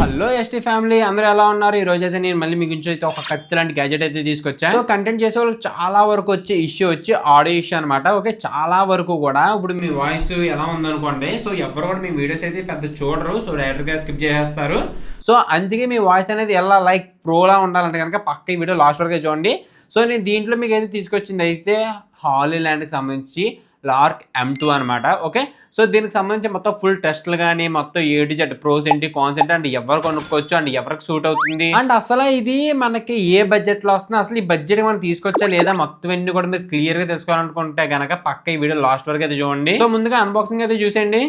Hello ST family అందరూ ఎలా ఉన్నారు? ఈ రోజు అయితే నేను మళ్ళీ మీ గురించి అయితే ఒక కత్తి లాంటి గ్యాజెట్ అయితే తీసుకొచ్చాను. సో కంటెంట్ చేసే వాళ్ళకి చాలా వరకు వచ్చే ఇష్యూ వచ్చి ఆడియో ఇష్యూ అనమాట. ఓకే, చాలా వరకు కూడా ఇప్పుడు మీ వాయిస్ ఎలా ఉందనుకోండి, సో ఎవరు కూడా మీ వీడియోస్ అయితే పెద్ద చూడరు, సో డైరెక్ట్ గా స్కిప్ చేసేస్తారు. సో అందుకే మీ వాయిస్ అనేది ఎలా లైక్ ప్రోలా ఉండాలంటే కనుక పక్క ఈ వీడియో లాస్ట్ వరకు చూడండి. సో నేను దీంట్లో మీకు అయితే తీసుకొచ్చింది అయితే హాలీల్యాండ్కి సంబంధించి లార్క్ M2 అనమాట. ఓకే, సో దీనికి సంబంధించి మొత్తం ఫుల్ టెస్ట్లు కానీ మొత్తం A to Z ప్రోస్ ఏంటి కాన్స్ ఏంటి అండ్ ఎవరు కొనుక్కోవచ్చు అండ్ ఎవరికి సూట్ అవుతుంది అండ్ అసలు ఇది మనకి ఏ బడ్జెట్ లో వస్తుంది, అసలు ఈ బడ్జెట్ మనం తీసుకొచ్చా లేదా మొత్తం అన్ని కూడా మీరు క్లియర్ గా తెలుసుకోవాలనుకుంటే కనుక పక్క ఈ వీడియో లాస్ట్ వరకు అయితే చూడండి. సో ముందుగా అన్బాక్సింగ్ అయితే చూసేయండి.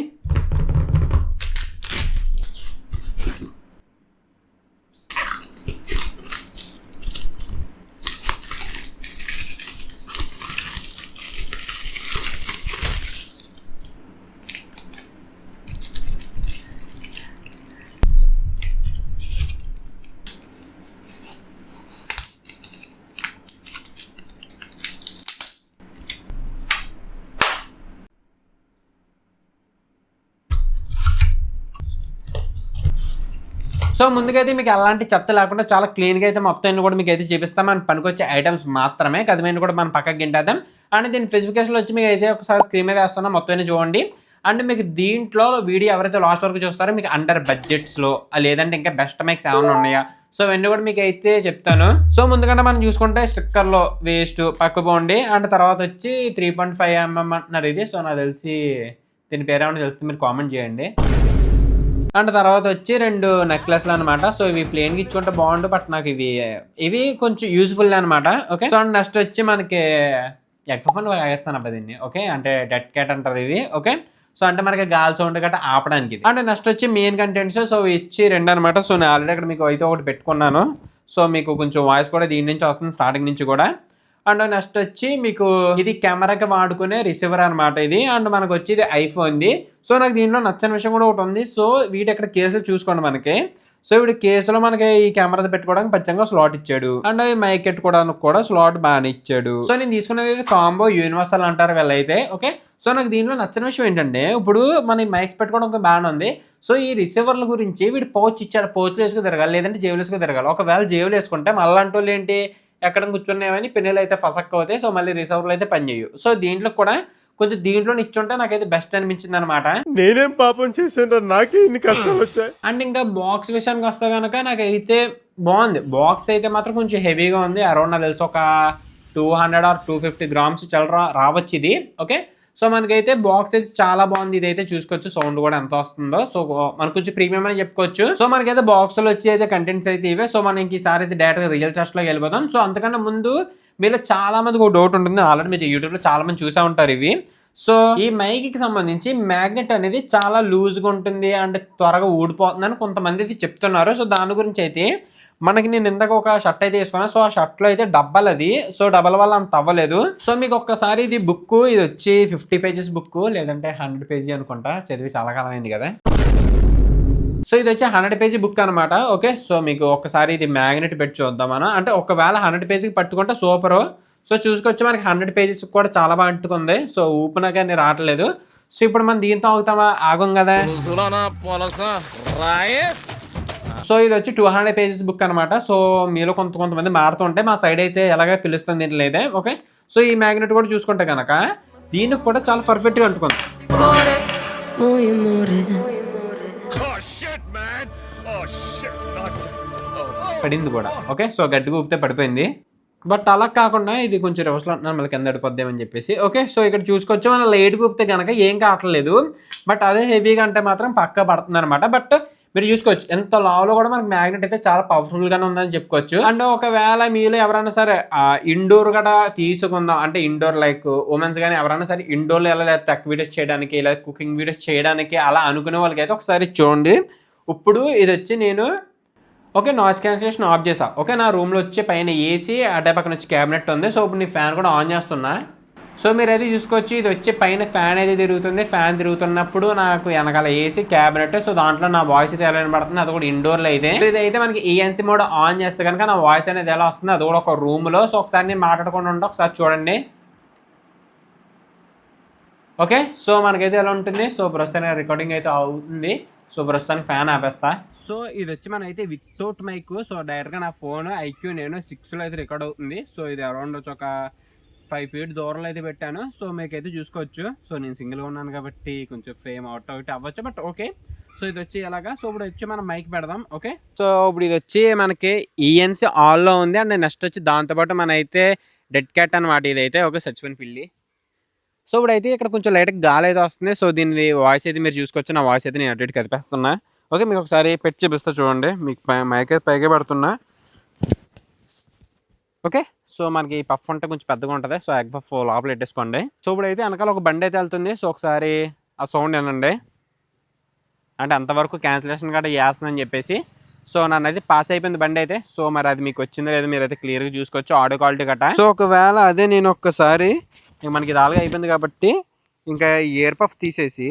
సో ముందుకైతే మీకు ఎలాంటి చెత్త లేకుండా చాలా క్లీన్గా అయితే మొత్తం అన్ని కూడా మీకు అయితే చూపిస్తాం. మన పనికొచ్చే ఐటమ్స్ మాత్రమే కదమైన కూడా మనం పక్కకి గింటేద్దాం. అండ్ దీని స్పెసిఫికేషన్లో వచ్చి మీకు అయితే ఒకసారి స్క్రీన్ మీద వేస్తున్నాం, మొత్తం అన్ని చూడండి. అండ్ మీకు దీంట్లో వీడియో ఎవరైతే లాస్ట్ వరకు చూస్తారో మీకు అండర్ బడ్జెట్స్లో లేదంటే ఇంకా బెస్ట్ మైక్స్ ఏమైనా ఉన్నాయా, సో ఇవన్నీ కూడా మీకు అయితే చెప్తాను. సో ముందుకంటే మనం చూసుకుంటే స్టిక్కర్లో వేస్ట్ పక్క పోండి. అండ్ తర్వాత వచ్చి 3.5mm అంటున్నారు ఇది. సో నాకు తెలిసి దీని పేరు ఏమైనా తెలిస్తే మీరు కామెంట్ చేయండి. అండ్ తర్వాత వచ్చి 2 నెక్లెస్లు అనమాట. సో ఇవి ప్లేన్గా ఇచ్చుకుంటే బాగుండు, బట్ నాకు ఇవి కొంచెం యూజ్ఫుల్ అనమాట. ఓకే, సో అండ్ నెక్స్ట్ వచ్చి మనకి ఎగ్ఫోన్ వేస్తాను అబ్బా దీన్ని. ఓకే, అంటే డెడ్ క్యాట్ అంటారు ఇది. ఓకే, సో అంటే మనకి గాలి సౌండ్ గట్రా ఆపడానికి ఇది. అండ్ నెక్స్ట్ వచ్చి మెయిన్ కంటెంట్స్. సో ఇచ్చి 2 అనమాట. సో నేను ఆల్రెడీ ఇక్కడ మీకు అయితే ఒకటి పెట్టుకున్నాను. సో మీకు కొంచెం వాయిస్ కూడా దీని నుంచి వస్తుంది, స్టార్టింగ్ నుంచి కూడా. అండ్ నెక్స్ట్ వచ్చి మీకు ఇది కెమెరాకి వాడుకునే రిసీవర్ అనమాట ఇది. అండ్ మనకు వచ్చి ఇది ఐఫోన్ది. సో నాకు దీంట్లో నచ్చని విషయం కూడా ఒకటి ఉంది. సో వీటి ఇక్కడ కేసులో చూసుకోండి మనకి. సో వీడి కేసులో మనకి ఈ కెమెరా పెట్టుకోవడానికి పచ్చంగా స్లాట్ ఇచ్చాడు. అండ్ మైక్ పెట్టుకోవడానికి కూడా స్లాట్ బాగానే ఇచ్చాడు. సో నేను తీసుకునేది కాంబో యూనివర్సల్ అంటారు వీళ్ళైతే. ఓకే, సో నాకు దీంట్లో నచ్చిన విషయం ఏంటంటే ఇప్పుడు మన మైక్స్ పెట్టుకోవడం బాగానే ఉంది. సో ఈ రిసీవర్ల గురించి వీడు పౌచ్ ఇచ్చాడు, పౌచ్లు వేసుకుని తిరగాలి లేదంటే జేబులు వేసుకుని తిరగాలి. ఒకవేళ జేబులు వేసుకుంటే మళ్ళంటి వాళ్ళు ఏంటి ఎక్కడ కూర్చున్నాయని పిన్నెలు అయితే ఫసక్ అవుతాయి. సో మళ్ళీ రిసీవర్లు అయితే పనిచేయవు. సో దీంట్లో కూడా కొంచెం దీంట్లో ఇచ్చుంటే నాకైతే బెస్ట్ అనిపించింది అనమాట. నేనేం పాపం చేశాను, నాకే ఇన్ని కష్టాలు వచ్చాయి. అండ్ ఇంకా బాక్స్ విషయానికి వస్తే కనుక నాకైతే బాగుంది. బాక్స్ అయితే మాత్రం కొంచెం హెవీగా ఉంది. అరౌండ్ నాకు తెలిసి ఒక 200 or 250 grams రావచ్చు ఇది. ఓకే, సో మనకైతే బాక్స్ అయితే చాలా బాగుంది. ఇదైతే చూసుకోవచ్చు, సౌండ్ కూడా ఎంత వస్తుందో. సో మనకు కొంచెం ప్రీమియం అని చెప్పుకోవచ్చు. సో మనకైతే బాక్స్లో వచ్చి అయితే కంటెంట్స్ అయితే ఇవే. సో మనకి ఈసారి అయితే డైరెక్ట్గా రియల్ టెస్ట్లోకి వెళ్ళిపోతాం. సో అంతకన్నా ముందు మీలో చాలా మందికి ఒక డౌట్ ఉంటుంది, ఆల్రెడీ మీరు యూట్యూబ్లో చాలా మంది చూసే ఉంటారు ఇవి. సో ఈ మైక్కి సంబంధించి మ్యాగ్నెట్ అనేది చాలా లూజ్గా ఉంటుంది అంటే త్వరగా ఊడిపోతుందని కొంతమంది అయితే చెప్తున్నారు. సో దాని గురించి అయితే మనకి నేను ఇందాక ఒక షర్ట్ అయితే వేసుకున్నాను. సో ఆ షర్ట్లో అయితే డబ్బల్ అది. సో డబ్బల వల్ల అంత అవ్వలేదు. సో మీకు ఒక్కసారి ఇది బుక్, ఇది వచ్చి 50 pages బుక్ లేదంటే 100 pages అనుకుంటా, చదివి చాలా కాలం అయింది కదా. సో ఇది వచ్చి 100 page బుక్ అనమాట. ఓకే, సో మీకు ఒక్కసారి ఇది మ్యాగ్నెట్ పెట్టి చూద్దాం మనం. అంటే ఒకవేళ 100 pages పట్టుకుంటే సూపరు. సో చూసుకొచ్చి మనకి 100 pages కూడా చాలా బాగా అంటుకుంది. సో ఊపినా కానీ రావట్లేదు. సో ఇప్పుడు మనం దీంతో ఆగుతామా? ఆగం కదా. సో ఇది వచ్చి 200 pages బుక్ అనమాట. సో మీలో కొంతమంది మారుతుంటే మా సైడ్ అయితే ఎలాగ పిలుస్తుంది దీంట్లో లేదే. ఓకే, సో ఈ మ్యాగ్నెట్ కూడా చూసుకుంటే కనుక దీనికి కూడా చాలా పర్ఫెక్ట్గా అంటుకుంది. పడింది కూడా. ఓకే, సో గట్టిగా ఊపితే పడిపోయింది. బట్ అలా కాకుండా ఇది కొంచెం రివర్స్లో అంటున్నాను, మళ్ళీ కింద పడిపోద్దామని చెప్పేసి. ఓకే, సో ఇక్కడ చూసుకోవచ్చు మనం లైట్ ఊపితే కనుక ఏం కావట్లేదు. బట్ అదే హెవీగా అంటే మాత్రం పక్కా పడుతుంది అనమాట. బట్ మీరు చూసుకోవచ్చు ఎంత లావులో కూడా మనకి మ్యాగ్నెట్ అయితే చాలా పవర్ఫుల్గానే ఉందని చెప్పుకోవచ్చు. అండ్ ఒకవేళ మీలో ఎవరైనా సరే ఇండోర్ గట్రా తీసుకుందాం అంటే ఇండోర్ లైక్ ఉమెన్స్ కానీ ఎవరైనా సరే ఇండోర్లో ఎలా టెక్ వీడియోస్ చేయడానికి ఇలా కుకింగ్ వీడియోస్ చేయడానికి అలా అనుకునే వాళ్ళకి అయితే ఒకసారి చూడండి. ఇప్పుడు ఇది వచ్చి నేను ఓకే నాయిస్ క్యాన్సిలేషన్ ఆఫ్ చేసా. ఓకే, నా రూమ్లో వచ్చి పైన ఏసీ అటే పక్కన వచ్చి క్యాబినెట్ ఉంది. సో ఇప్పుడు నీ ఫ్యాన్ కూడా ఆన్ చేస్తున్నా. సో మీరు అయితే చూసుకోవచ్చు ఇది వచ్చి పైన ఫ్యాన్ అయితే తిరుగుతుంది. ఫ్యాన్ తిరుగుతున్నప్పుడు నాకు వెనకాల ఏసీ క్యాబినెట్. సో దాంట్లో నా వాయిస్ అయితే ఎలా వినబడుతుంది, అది కూడా ఇండోర్లో అయితే. సో ఇదైతే మనకి ఈఎన్సీ మోడ్ ఆన్ చేస్తే కనుక నా వాయిస్ అనేది ఎలా వస్తుంది, అది కూడా ఒక రూమ్లో. సో ఒకసారి నేను మాట్లాడకుండా ఉంటే ఒకసారి చూడండి. ఓకే, సో మనకైతే ఎలా ఉంటుంది. సో ప్రస్తుతానికి రికార్డింగ్ అయితే అవుతుంది. సో ప్రస్తుతానికి ఫ్యాన్ ఆపేస్తా. సో ఇది వచ్చి మన అయితే వితౌట్ మైక్. సో డైరెక్ట్గా నా ఫోన్ ఐక్యూ నేను 6లో అయితే రికార్డ్ అవుతుంది. సో ఇది అరౌండ్ వచ్చి ఒక 5 feet దూరంలో అయితే పెట్టాను. సో మీకైతే చూసుకోవచ్చు. సో నేను సింగిల్గా ఉన్నాను కాబట్టి కొంచెం ఫేమ్ అవుట్ అవ్వచ్చు, బట్ ఓకే. సో ఇది వచ్చి ఎలాగా. సో ఇప్పుడు వచ్చి మనం మైక్ పెడదాం. ఓకే, సో ఇప్పుడు ఇది వచ్చి మనకి ఈఎన్సీ ఆల్లో ఉంది. అండ్ నెక్స్ట్ వచ్చి దాంతోపాటు మన అయితే డెడ్ క్యాట్ అనమాట ఇదైతే. ఓకే, చచ్చిపోయిన పిల్లి. సో ఇప్పుడైతే ఇక్కడ కొంచెం లైట్గా గాలి అయితే వస్తుంది. సో దీని వాయిస్ అయితే మీరు చూసుకోవచ్చు. నా వాయిస్ అయితే నేను అటు ఇటు కదిపేస్తున్నా. ఓకే, మీకు ఒకసారి పెట్టి చూపిస్తా చూడండి. మీకు మైక్ అయితే పైగా పెడుతున్నా. ఓకే, సో మనకి పఫ్ ఉంటే కొంచెం పెద్దగా ఉంటుంది. సో ఎగ్ పఫ్ లోపల పెట్టేసుకోండి. సో ఇప్పుడైతే వెనకాల ఒక బండి అయితే వెళ్తుంది. సో ఒకసారి ఆ సౌండ్ వినండి. అంటే అంతవరకు క్యాన్సిలేషన్ కూడా చేస్తుందని చెప్పేసి. సో నన్ను అయితే పాస్ అయిపోయింది బండి అయితే. సో మరి అది మీకు వచ్చిందో లేదో మీరు అయితే క్లియర్గా చూసుకోవచ్చు ఆడియో క్వాలిటీ గట్రా. సో ఒకవేళ అదే నేను ఒక్కసారి మనకి ఇది ఆల్గా అయిపోయింది కాబట్టి ఇంకా ఇయర్ పఫ్ తీసేసి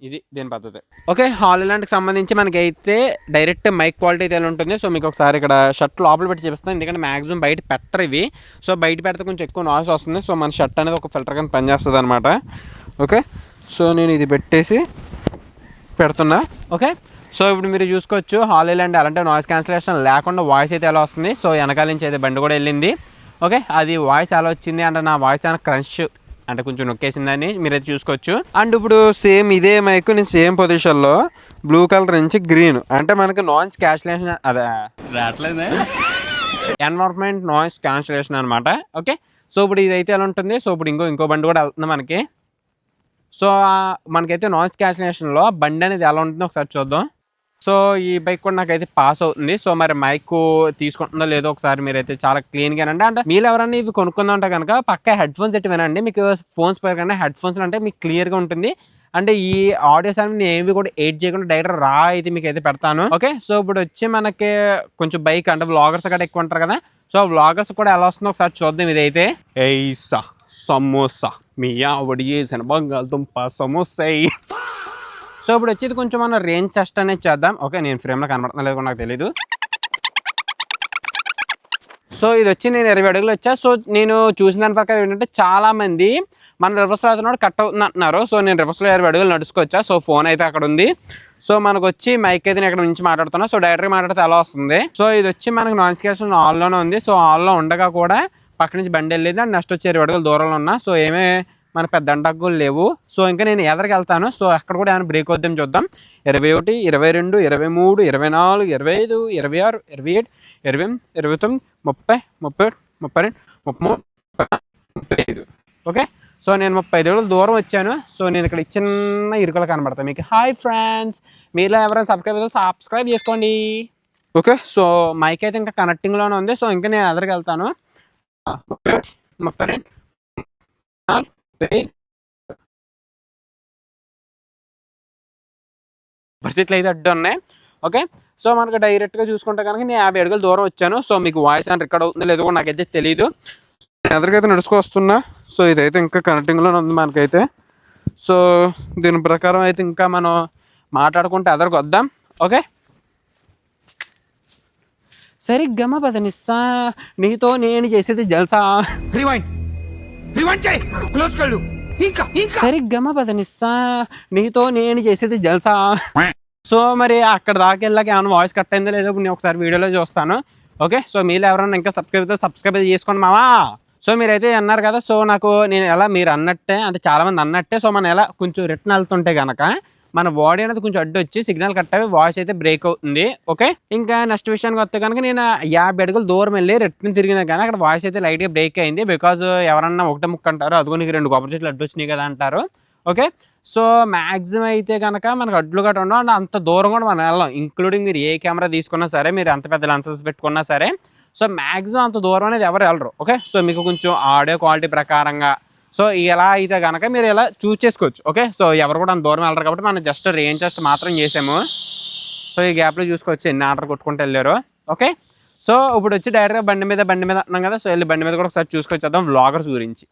ఇది దీని పద్ధతి. ఓకే, హాలీలాండ్కి సంబంధించి మనకి అయితే డైరెక్ట్ మైక్ క్వాలిటీ అయితే ఎలా ఉంటుంది. సో మీకు ఒకసారి ఇక్కడ షర్ట్ లోపల పెట్టి చూపిస్తాను. ఎందుకంటే మ్యాక్సిమం బయట పెట్టరు ఇవి. సో బయట పెడితే కొంచెం ఎక్కువ నాయిస్ వస్తుంది. సో మన షర్ట్ అనేది ఒక ఫిల్టర్ కింద పనిచేస్తుంది అనమాట. ఓకే, సో నేను ఇది పెట్టేసి పెడుతున్నా. ఓకే, సో ఇప్పుడు మీరు చూసుకోవచ్చు హాలీలాండ్ అలాంటి నాయిస్ క్యాన్సిలేషన్ లేకుండా వాయిస్ అయితే ఎలా వస్తుంది. సో వెనకాల నుంచి అయితే బండి కూడా వెళ్ళింది. ఓకే, అది వాయిస్ ఎలా వచ్చింది అంటే నా వాయిస్ ఏమైనా క్రంచ్ అంటే కొంచెం నొక్కేసిందని మీరైతే చూసుకోవచ్చు. అండ్ ఇప్పుడు సేమ్ ఇదే మైక్ నేను సేమ్ పొజిషన్లో బ్లూ కలర్ నుంచి గ్రీన్ అంటే మనకి నాయిస్ క్యాన్సిలేషన్ అదే రావట్లేదే ఎన్వైర్న్మెంట్ నాయిస్ క్యాన్సిలేషన్ అనమాట. ఓకే, సో ఇప్పుడు ఇదైతే ఎలా ఉంటుంది. సో ఇప్పుడు ఇంకో బండి కూడా వెళ్తుంది మనకి. సో మనకైతే నాయిస్ క్యాన్సిలేషన్లో బండి అనేది ఎలా ఉంటుందో ఒకసారి చూద్దాం. సో ఈ బైక్ కూడా నాకైతే పాస్ అవుతుంది. సో మరి మైక్ తీసుకుంటుందో లేదో ఒకసారి మీరైతే చాలా క్లీన్గా వినండి. అంటే మీరు ఎవరైనా ఇవి కొనుక్కుందంటే కనుక పక్కా హెడ్ ఫోన్స్ అయితే వినండి. మీకు ఫోన్స్ పై కన్నా హెడ్ ఫోన్స్ అంటే మీకు క్లియర్గా ఉంటుంది. అంటే ఈ ఆడియోస్ అని నేను ఏవి కూడా ఎయిట్ చేయకుండా డైరెక్ట్ రా అయితే మీకు అయితే పెడతాను. ఓకే, సో ఇప్పుడు వచ్చి మనకి కొంచెం బైక్ అంటే వ్లాగర్స్ కూడా ఎక్కువ ఉంటారు కదా. సో వ్లాగర్స్ కూడా ఎలా వస్తుందో ఒకసారి చూద్దాం. ఇదైతే ఏసా సమోసా మీ ఆవిడ చేసిన బంగాళదుంప సమోసా. సో ఇప్పుడు వచ్చేది కొంచెం మన రేంజ్ చెస్ట్ అనేది చేద్దాం. ఓకే, నేను ఫ్రేమ్లో కనబడుతున్నా లేదు నాకు తెలీదు. సో ఇది వచ్చి నేను 20 అడుగులు వచ్చా. సో నేను చూసిన దాని ప్రకారం ఏంటంటే చాలామంది మన రివర్స్లో అవుతున్నాడు కట్ అవుతుంది అంటున్నారు. సో నేను రివర్స్లో 20 అడుగులు నడుచుకొచ్చా. సో ఫోన్ అయితే అక్కడ ఉంది. సో మనకు వచ్చి మైక్ అయితే నేను ఇక్కడ నుంచి మాట్లాడుతున్నా. సో డైరెక్ట్గా మాట్లాడితే ఎలా వస్తుంది. సో ఇది వచ్చి మనకు నాయిస్ క్యాన్సిలేషన్ ఆల్లోనే ఉంది. సో ఆల్లో ఉండగా కూడా పక్క నుంచి బండి వెళ్ళేది. అండ్ నెక్స్ట్ వచ్చి 20 అడుగులు దూరంలో ఉన్నా. సో ఏమే మన పెద్ద అంటగ్గులు లేవు. సో ఇంకా నేను ఎదరికి వెళ్తాను. సో అక్కడ కూడా ఏమైనా బ్రేక్ వద్దాం చూద్దాం. 21, 22, 23, 24, 25, 26, 27, 28, 29, 30, 31, 32, 33, 35. ఓకే, సో నేను 35 అడుగులు దూరం వచ్చాను. సో నేను ఇక్కడ చిన్న ఇరుకలు కనబడతాను మీకు. హాయ్ ఫ్రెండ్స్, మీలో ఎవరైనా సబ్స్క్రైబ్ చేసుకోండి. ఓకే, సో మైక్ అయితే ఇంకా కనెక్టింగ్లోనే ఉంది. సో ఇంకా నేను ఎదరికి వెళ్తాను. 32, పరిస్థితులు అయితే అడ్డు ఉన్నాయి. ఓకే, సో మనకు డైరెక్ట్గా చూసుకుంటే కనుక నేను 50 అడుగులు దూరం వచ్చాను. సో మీకు వాయిస్ అని రికార్డ్ అవుతుందో లేదో కూడా నాకైతే తెలియదు. ఎదురుకైతే నడుచుకొస్తున్నా. సో ఇదైతే ఇంకా కనెక్టింగ్లోనే ఉంది మనకైతే. సో దీని ప్రకారం అయితే ఇంకా మనం మాట్లాడుకుంటే ఎదరికి వద్దాం. ఓకే, సరిగ్గా పదనిస్సా నీతో నేను చేసేది జల్సా. సరిగ్గా పదనిస్సా నీతో నేను చేసేది జల్సా. సో మరి అక్కడ దాకా వెళ్ళాక ఏమైనా వాయిస్ కట్ అయిందో లేదో నేను ఒకసారి వీడియోలో చూస్తాను. ఓకే, సో మీరు ఎవరైనా ఇంకా సబ్స్క్రైబ్ చేసుకోండి మావా. సో మీరైతే అన్నారు కదా. సో నాకు నేను ఎలా మీరు అన్నట్టే అంటే చాలామంది అన్నట్టే. సో మనం ఎలా కొంచెం రిటర్న్ వెళ్తుంటే కనుక మన బాడీ అనేది కొంచెం అడ్డు వచ్చి సిగ్నల్ కట్ అయ్యి వాయిస్ అయితే బ్రేక్ అవుతుంది. ఓకే, ఇంకా నెక్స్ట్ విషయానికి వస్తే కనుక నేను 50 అడుగులు దూరం వెళ్ళి రిటర్న్ తిరిగినా కానీ అక్కడ వాయిస్ అయితే లైట్గా బ్రేక్ అయింది. బికాజ్ ఎవరన్నా ఒకటే ముక్క అంటారు, అదిగో నీకు 2 కొబ్బరి చెట్లు అడ్డు వచ్చినాయి కదా అంటారు. ఓకే, సో మ్యాక్సిమం అయితే కనుక మనకు అడ్లు గట్రా ఉండవు. అండ్ అంత దూరం కూడా మనం వెళ్ళాం. ఇంక్లూడింగ్ మీరు ఏ కెమెరా తీసుకున్నా సరే, మీరు అంత పెద్ద లెన్సెస్ పెట్టుకున్నా సరే, సో మ్యాక్సిమం అంత దూరం అనేది ఎవరు వెళ్ళరు. ఓకే, సో మీకు కొంచెం ఆడియో క్వాలిటీ ప్రకారంగా సో ఇలా అయితే కనుక మీరు ఇలా చూస్ చేసుకోవచ్చు. ఓకే, సో ఎవరు కూడా అంత దూరం వెళ్ళరు కాబట్టి మనం జస్ట్ రేంజ్ టెస్ట్ మాత్రం చేసాము. సో ఈ గ్యాప్లో చూసుకోవచ్చు ఎన్ని ఆర్డర్ కొట్టుకుంటూ వెళ్ళారు. ఓకే, సో ఇప్పుడు వచ్చి డైరెక్ట్గా బండి మీద అన్నాం కదా. సో వెళ్ళి బండి మీద కూడా ఒకసారి చూసుకొచ్చేద్దాం వ్లాగర్స్ గురించి.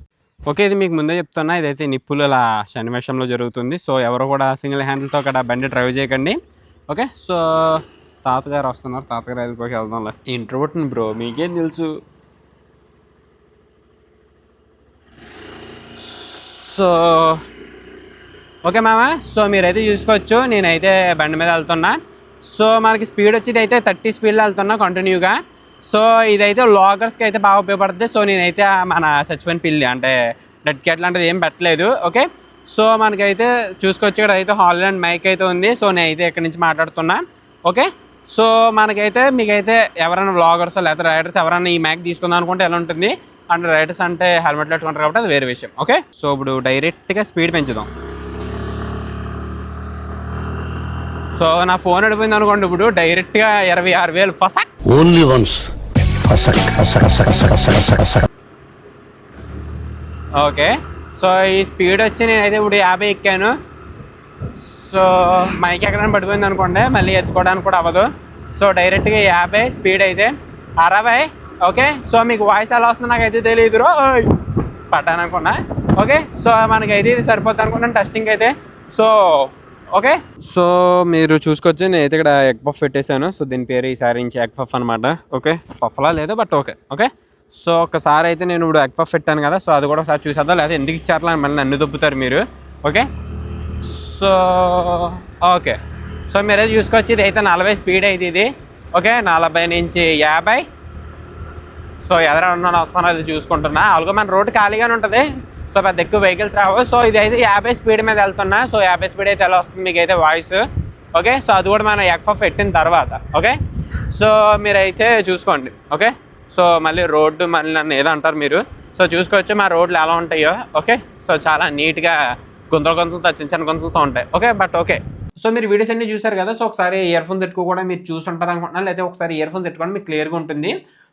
ఓకే, ఇది మీకు ముందే చెప్తున్నా, ఇదైతే నిప్పుల సన్నివేశంలో జరుగుతుంది. సో ఎవరు కూడా సింగిల్ హ్యాండిల్తో అక్కడ బండి డ్రైవ్ చేయకండి. ఓకే, సో తాతగారు వస్తున్నారు, తాతగారు వెళ్ళిపోయి వెళ్దాంలే. ఇంట్రోవర్ట్ బ్రో, మీకేం తెలుసు. సో ఓకే మామ, సో మీరైతే చూసుకోవచ్చు నేనైతే బండి మీద వెళ్తున్నా. సో మనకి స్పీడ్ వచ్చేది అయితే 30 స్పీడ్లో వెళ్తున్నా కంటిన్యూగా. సో ఇదైతే లాగర్స్కి అయితే బాగా ఉపయోగపడుతుంది. సో నేనైతే మన చచ్చిపోయిన పిల్లి అంటే డెడ్ క్యాట్ లాంటిది ఏం పెట్టలేదు. ఓకే, సో మనకైతే చూసుకోవచ్చు ఇక్కడ అయితే హాలీలాండ్ మైక్ అయితే ఉంది. సో నేనైతే ఇక్కడి నుంచి మాట్లాడుతున్నా. ఓకే, సో మనకైతే మీకైతే ఎవరైనా వ్లాగర్స్ లేకపోతే రైడర్స్ ఎవరైనా ఈ మైక్ తీసుకుందాం అనుకుంటే ఎలా ఉంటుంది అంటే రైడర్స్ అంటే హెల్మెట్ పెట్టుకుంటారు కాబట్టి అది వేరే విషయం. ఓకే, సో ఇప్పుడు డైరెక్ట్గా స్పీడ్ పెంచుదాం. సో నా ఫోన్ అడిపోయింది అనుకోండి, ఇప్పుడు డైరెక్ట్గా 26,000 ఫసక్ ఓన్లీ వన్స్. ఓకే, సో ఈ స్పీడ్ వచ్చి నేనైతే ఇప్పుడు 50 ఎక్కాను. సో మైక్ ఎక్కడైనా పడిపోయింది అనుకోండి మళ్ళీ ఎత్తుకోవడానికి కూడా అవ్వదు. సో డైరెక్ట్గా 50 స్పీడ్ అయితే 60. ఓకే, సో మీకు వాయిస్ ఎలా వస్తుందో నాకైతే తెలియదు పట్టాను అనుకున్నా. ఓకే, సో మనకైతే ఇది సరిపోతుంది అనుకున్నాను టెస్టింగ్ అయితే. సో ఓకే, సో మీరు చూసుకోవచ్చు నేనైతే ఇక్కడ ఎగ్ పఫ్ పెట్టేశాను. సో దీని పేరు ఈసారి నుంచి ఎగ్ పఫ్ అనమాట. ఓకే, పఫ్లా లేదు బట్ ఓకే. ఓకే, సో ఒకసారి అయితే నేను ఇప్పుడు ఎగ్ పఫ్ పెట్టాను కదా, సో అది కూడా ఒకసారి చూసేద్దాం. లేదా ఎందుకు ఇచ్చారలా మళ్ళీ నన్ను దొబ్బుతారు మీరు. ఓకే, సో ఓకే, సో మీరైతే చూసుకోవచ్చు ఇది అయితే 40 స్పీడ్ అయితే ఇది. ఓకే, 40 నుంచి 50. సో ఎదురన్నా వస్తానో అది చూసుకుంటున్నా. అలాగే మన రోడ్డు ఖాళీగానే ఉంటుంది, సో పెద్ద ఎక్కువ వెహికల్స్ రావు. సో ఇది అయితే 50 స్పీడ్ మీద వెళ్తున్నా. సో 50 స్పీడ్ అయితే ఎలా వస్తుంది మీకు అయితే వాయిస్. ఓకే, సో అది కూడా మన ఎగ్ పఫ్ పెట్టిన తర్వాత. ఓకే, సో మీరైతే చూసుకోండి. ఓకే, సో మళ్ళీ రోడ్డు మళ్ళీ నన్ను ఏదో అంటారు మీరు. సో చూసుకోవచ్చు మా రోడ్లు ఎలా ఉంటాయో. ఓకే, సో చాలా నీట్గా గుంతలతో చిన్న చిన్న గుంతలతో ఉంటాయి. ఓకే, బట్ ఓకే, సో మీరు వీడియోస్ అన్ని చూసారు కదా. సో ఒకసారి ఇయర్ ఫోన్స్ పెట్టుకో కూడా మీరు చూసుంటారు అనుకుంటున్నాను, లేదా ఒకసారి ఇయర్ ఫోన్స్ పెట్టుకోండి మీకు క్లియర్గా ఉంటుంది.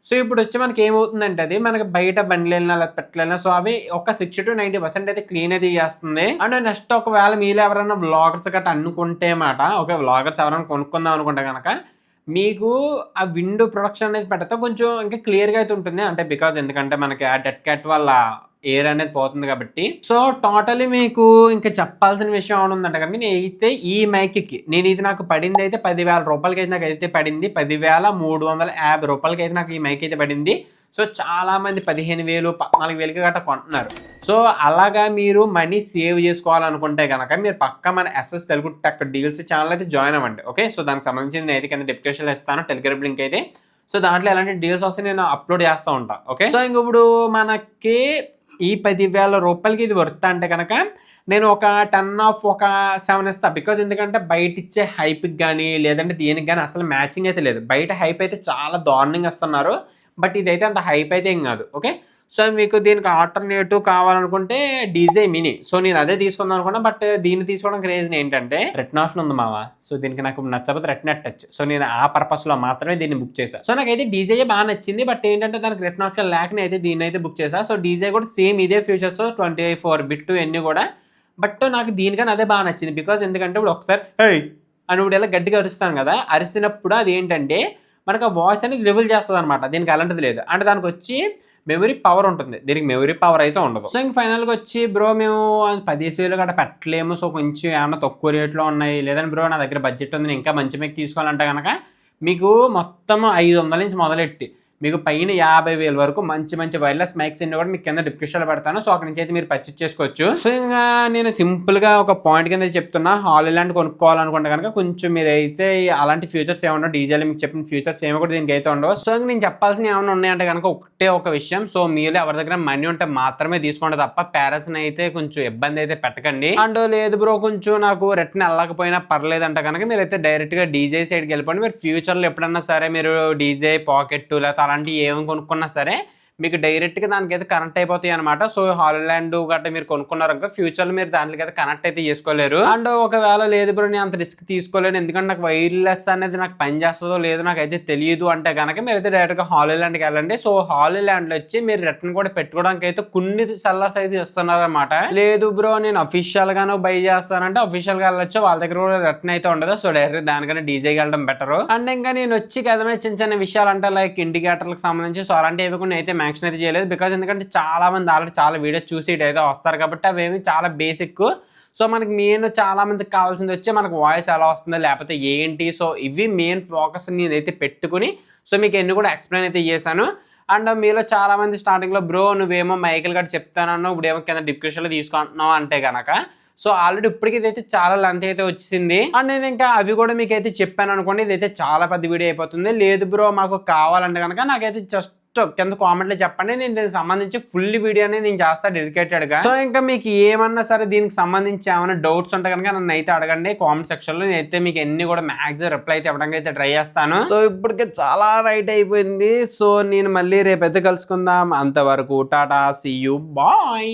సో ఇప్పుడు వచ్చి మనకి ఏమవుతుందంటే అది మనకి బయట బండ్లు వెళ్ళినా లేదా పెట్టలేనా సో అవి ఒక 60 to 90% అయితే క్లీన్ అయితే చేస్తుంది. అండ్ నెక్స్ట్ ఒకవేళ మీరు ఎవరైనా వ్లాగర్స్ గట్రా అనుకుంటే మాట, ఓకే వ్లాగర్స్ ఎవరైనా కొనుక్కుందాం అనుకుంటే కనుక మీకు ఆ విండో ప్రొడక్షన్ అనేది పెడితే కొంచెం ఇంకా క్లియర్గా అయితే ఉంటుంది. అంటే బికాజ్ ఎందుకంటే మనకి ఆ డెడ్ క్యాట్ వల్ల ఎయిర్ అనేది పోతుంది కాబట్టి. సో టోటలీ మీకు ఇంకా చెప్పాల్సిన విషయం ఏమైనా ఉందంటే కనుక నేనైతే ఈ మైక్కి నేను ఇది నాకు పడింది అయితే 10,000 రూపాయలకి అయితే నాకు అయితే పడింది. 10,350 రూపాయలకి అయితే నాకు ఈ మైక్ అయితే పడింది. సో చాలామంది 15,000 14,000కి గట్రా కొంటున్నారు. సో అలాగా మీరు మనీ సేవ్ చేసుకోవాలనుకుంటే కనుక మీరు పక్క మన SS Telugu tech deals channel అయితే జాయిన్ అవ్వండి. ఓకే, సో దానికి సంబంధించి నేను అయితే కింద డిస్క్రిప్షన్లో ఇస్తాను టెలిగ్రామ్ లింక్ అయితే. సో దాంట్లో ఎలాంటి డీల్స్ వస్తే నేను అప్లోడ్ చేస్తూ ఉంటాను. ఓకే, సో ఇంక ఇప్పుడు మనకి ఈ 10,000 రూపాయలకి ఇది వర్త్ అంటే కనుక నేను ఒక 10 ఆఫ్ ఒక 7 ఇస్తాను. బికాజ్ ఎందుకంటే బయట ఇచ్చే హైప్కి కానీ లేదంటే దీనికి కానీ అసలు మ్యాచింగ్ అయితే లేదు. బయట హైప్ అయితే చాలా దారుణంగా ఇస్తున్నారు, బట్ ఇదైతే అంత హైప్ అయితే ఏం కాదు. ఓకే, సో మీకు దీనికి ఆల్టర్నేటివ్ కావాలనుకుంటే డీజే మినీ. సో నేను అదే తీసుకుందాం అనుకున్నా, బట్ దీన్ని తీసుకోవడానికి రీజన్ ఏంటంటే రిటర్న్ ఆప్షన్ ఉంది మావా. సో దీనికి నాకు నచ్చకపోతే రిటర్న్ టచ్. సో నేను ఆ పర్పస్లో మాత్రమే దీన్ని బుక్ చేశాను. సో నాకైతే డీజే బాగా నచ్చింది, బట్ ఏంటంటే దానికి రిటర్న్ ఆప్షన్ లేకనే అయితే దీన్ని అయితే బుక్ చేశాను. సో డీజే కూడా సేమ్ ఇదే ఫ్యూచర్స్ 24 బిట్ అన్నీ కూడా, బట్ నాకు దీనికన్నా అదే బాగా నచ్చింది. బికాజ్ ఎందుకంటే ఇప్పుడు ఒకసారి హై అని ఇప్పుడు ఇలా గట్టిగా అరుస్తాను కదా, అరిసినప్పుడు అది ఏంటంటే మనకు ఆ వాయిస్ అనేది రివీల్ చేస్తుంది అనమాట. దీనికి అలాంటిది లేదు. అంటే దానికి వచ్చి మెమరీ పవర్ ఉంటుంది, దీనికి మెమరీ పవర్ అయితే ఉండదు. సో ఇంక ఫైనల్గా వచ్చి బ్రో మేము 10,000 గట్రా పెట్టలేము, సో కొంచెం ఏమన్నా తక్కువ రేట్లో ఉన్నాయి లేదంటే బ్రో నా దగ్గర బడ్జెట్ ఉంది నేను ఇంకా మంచి మైక్ తీసుకోవాలంటే కనుక మీకు మొత్తం 500 నుంచి మొదలెట్టి మీకు పైన 50,000 వరకు మంచి మంచి వైర్లెస్ మైక్స్ అన్ని కూడా మీకు కింద డిస్క్రిప్షన్లో పెడతాను. సో అక్కడ నుంచి అయితే మీరు పర్చేస్ చేసుకోవచ్చు. సో ఇంకా నేను సింపుల్గా ఒక పాయింట్ కింద చెప్తున్నా, హాలీలాండ్ కొనుక్కోవాలనుకుంటే కనుక కొంచెం మీరైతే అలాంటి ఫ్యూచర్స్ ఏమన్నా డీజేలు మీకు చెప్పిన ఫ్యూచర్స్ ఏమో కూడా దీనికి అయితే ఉండవు. సో నేను చెప్పాల్సిన ఏమైనా ఉన్నాయంటే కనుక ఒకటే ఒక విషయం, సో మీరు ఎవరి దగ్గర మనీ ఉంటే మాత్రమే తీసుకోండి తప్ప పేరెంట్స్ని అయితే కొంచెం ఇబ్బంది అయితే పెట్టకండి. అండ్ లేదు బ్రో కొంచెం నాకు రిటర్న్ వెళ్ళకపోయినా పర్లేదంటే కనుక మీరైతే డైరెక్ట్గా డీజే సైడ్కి వెళ్ళిపోండి. మీరు ఫ్యూచర్లో ఎప్పుడన్నా సరే మీరు డీజే పాకెట్ లేకపోతే అలాంటివి ఏమి కొనుక్కున్నా సరే మీకు డైరెక్ట్గా దానికైతే కనెక్ట్ అయిపోతాయి అనమాట. సో హాలీలాండ్ గట్రా మీరు కొనుక్కున్నారు ఇంకా ఫ్యూచర్లో మీరు దానికైతే కనెక్ట్ అయితే చేసుకోలేరు. అండ్ ఒకవేళ లేదు బ్రో నేను అంత రిస్క్ తీసుకోలేను ఎందుకంటే నాకు వైర్లెస్ అనేది నాకు పని చేస్తుందో లేదో నాకైతే తెలియదు అంటే కనుక మీరైతే డైరెక్ట్గా హాలీలాండ్కి వెళ్ళండి. సో హాలీలాండ్లో వచ్చి మీరు రిటర్న్ కూడా పెట్టుకోవడానికి అయితే కొన్ని సెల్లర్స్ అయితే ఇస్తున్నారు అనమాట. లేదు బ్రో నేను అఫీషియల్గానో బై చేస్తానంటే అఫీషియల్గా వెళ్ళొచ్చు, వాళ్ళ దగ్గర కూడా రిటర్న్ అయితే ఉండదు. సో డైరెక్ట్ దానికన్నా డీజేకి వెళ్ళడం బెటర్. అండ్ ఇంకా నేను వచ్చి కదమే చిన్న చిన్న విషయాలు అంటే లైక్ ఇండికేటర్లకు సంబంధించి సో అలాంటివి కొన్ని అయితే మ్యాక్షన్ అయితే చేయలేదు. బికాజ్ ఎందుకంటే చాలా మంది ఆల్రెడీ చాలా వీడియోస్ చూసి అయితే వస్తారు కాబట్టి అవేమి చాలా బేసిక్. సో మనకి మెయిన్ చాలా మందికి కావాల్సింది వచ్చి మనకు వాయిస్ ఎలా వస్తుందో లేకపోతే ఏంటి, సో ఇవి మెయిన్ ఫోకస్ నేనైతే పెట్టుకుని సో మీకు ఎన్ని కూడా ఎక్స్ప్లెయిన్ అయితే చేశాను. అండ్ మీలో చాలా మంది స్టార్టింగ్లో బ్రో నువ్వేమో మైకిల్ గట్టి చెప్తానన్నావు, ఇప్పుడేమో కింద డిస్క్రిప్షన్లో తీసుకుంటున్నావు అంటే కనుక సో ఆల్రెడీ ఇప్పటికైతే చాలా లెంత్ అయితే వచ్చింది. అండ్ నేను ఇంకా అవి కూడా మీకు అయితే చెప్పాను అనుకోండి, ఇదైతే చాలా పెద్ద వీడియో అయిపోతుంది. లేదు బ్రో మాకు కావాలంటే కనుక నాకైతే జస్ట్ కింద కామెంట్లో చెప్పండి, నేను దీనికి సంబంధించి ఫుల్ వీడియో అనేది నేను చేస్తాను డెడికేటెడ్గా. సో ఇంకా మీకు ఏమన్నా సరే దీనికి సంబంధించి ఏమైనా డౌట్స్ ఉంటే కనుక నన్ను అయితే అడగండి కామెంట్ సెక్షన్లో, నేనైతే మీకు ఎన్ని కూడా మ్యాక్సిమం రిప్లై అయితే ఇవ్వడానికి అయితే ట్రై చేస్తాను. సో ఇప్పటికే చాలా నైట్ అయిపోయింది. సో నేను మళ్ళీ రేపు అయితే కలుసుకుందాం. అంతవరకు టాటా, సీ యూ, బాయ్.